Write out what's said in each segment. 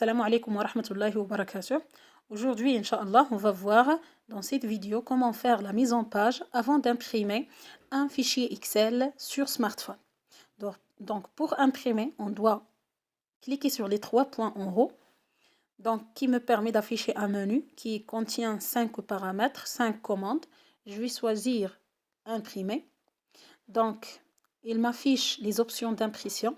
Assalamu alaikum wa rahmatullahi wa barakatuh. Aujourd'hui, Inch'Allah, on va voir dans cette vidéo comment faire la mise en page avant d'imprimer un fichier Excel sur smartphone. Donc, pour imprimer, on doit cliquer sur les trois points en haut, qui me permet d'afficher un menu qui contient 5 paramètres, 5 commandes. Je vais choisir imprimer. Donc, il m'affiche les options d'impression,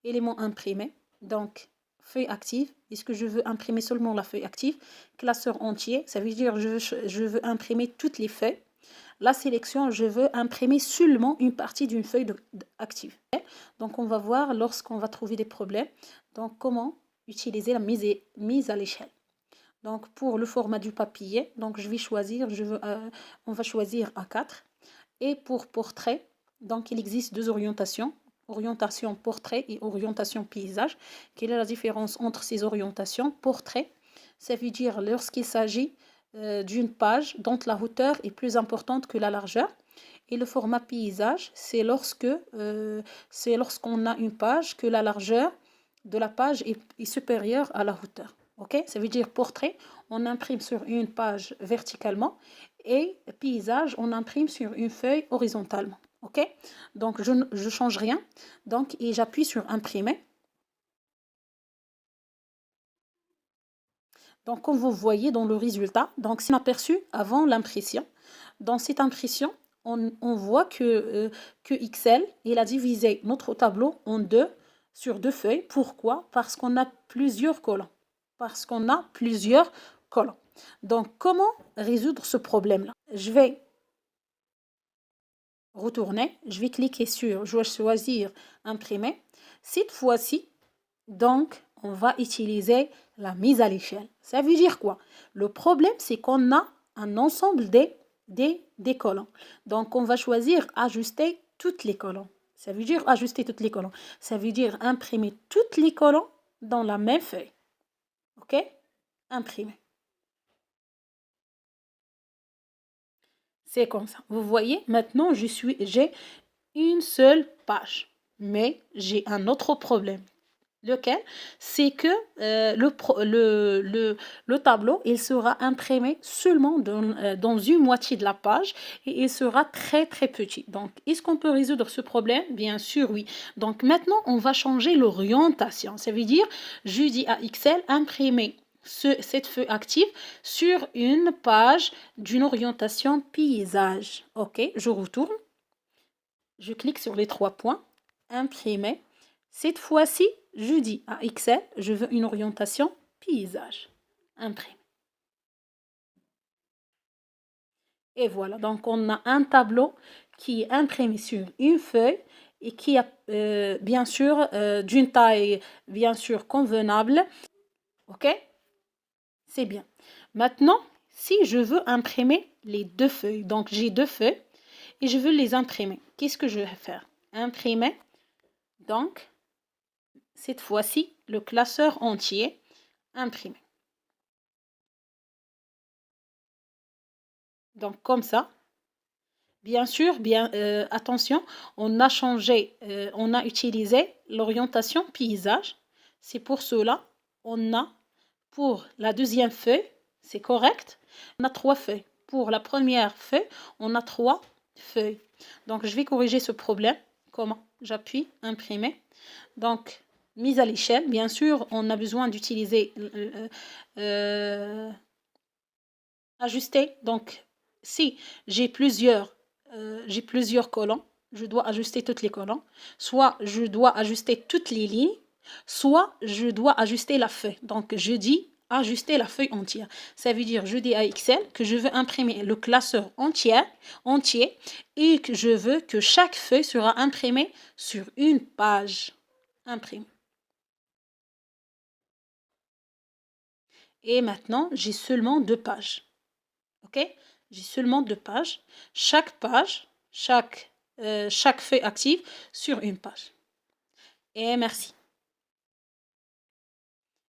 éléments imprimés. Donc, feuille active, est-ce que je veux imprimer seulement la feuille active? Classeur entier, ça veut dire je veux imprimer toutes les feuilles. La sélection, je veux imprimer seulement une partie d'une feuille active. Donc, on va voir lorsqu'on va trouver des problèmes. Donc, comment utiliser la mise à l'échelle. Donc, pour le format du papier, donc je vais choisir, on va choisir A4. Et pour portrait, donc il existe deux orientations. Orientation portrait et orientation paysage. Quelle est la différence entre ces orientations? Portrait, ça veut dire lorsqu'il s'agit d'une page dont la hauteur est plus importante que la largeur. Et le format paysage, c'est lorsqu'on a une page que la largeur de la page est supérieure à la hauteur. Okay? Ça veut dire portrait, on imprime sur une page verticalement et paysage, on imprime sur une feuille horizontalement. Ok, donc je ne change rien, donc et j'appuie sur imprimer. Donc comme vous voyez dans le résultat, donc c'est aperçu avant l'impression. Dans cette impression, on voit que Excel il a divisé notre tableau en sur deux feuilles. Pourquoi? Parce qu'on a plusieurs colonnes. Donc comment résoudre ce problème-là? Je vais retourner, je vais cliquer sur, je vais choisir imprimer. Cette fois-ci, donc, on va utiliser la mise à l'échelle. Ça veut dire quoi? Le problème, c'est qu'on a un ensemble des colonnes. Donc, on va choisir ajuster toutes les colonnes. Ça veut dire ajuster toutes les colonnes. Ça veut dire imprimer toutes les colonnes dans la même feuille. OK? Imprimer. C'est comme ça. Vous voyez, maintenant, j'ai une seule page. Mais j'ai un autre problème. Lequel? C'est que le tableau, il sera imprimé seulement dans une moitié de la page et il sera très très petit. Donc, est-ce qu'on peut résoudre ce problème? Bien sûr, oui. Donc, maintenant, on va changer l'orientation. Ça veut dire, je dis à Excel, imprimer cette feuille active sur une page d'une orientation paysage. OK, je retourne. Je clique sur les trois points, imprimer. Cette fois-ci, je dis à Excel, je veux une orientation paysage. Imprimer. Et voilà, donc on a un tableau qui est imprimé sur une feuille et qui a bien sûr d'une taille bien sûr convenable. OK? C'est bien. Maintenant, si je veux imprimer les deux feuilles, donc j'ai deux feuilles et je veux les imprimer, qu'est-ce que je vais faire? Imprimer, donc cette fois-ci, le classeur entier, imprimé. Donc, comme ça. Bien sûr, attention, on a utilisé l'orientation paysage. C'est pour cela, on a, pour la deuxième feuille, c'est correct, on a 3 feuilles. Pour la première feuille, on a 3 feuilles. Donc, je vais corriger ce problème. Comment? J'appuie, imprimer. Donc, mise à l'échelle, bien sûr, on a besoin d'utiliser ajuster. Donc, si j'ai plusieurs colonnes, je dois ajuster toutes les colonnes. Soit je dois ajuster toutes les lignes, soit je dois ajuster la feuille. Donc, je dis ajuster la feuille entière. Ça veut dire, je dis à Excel que je veux imprimer le classeur entier et que je veux que chaque feuille sera imprimée sur une page. Imprime. Et maintenant, j'ai seulement 2 pages. OK? J'ai seulement 2 pages. Chaque feuille active sur une page. Et merci.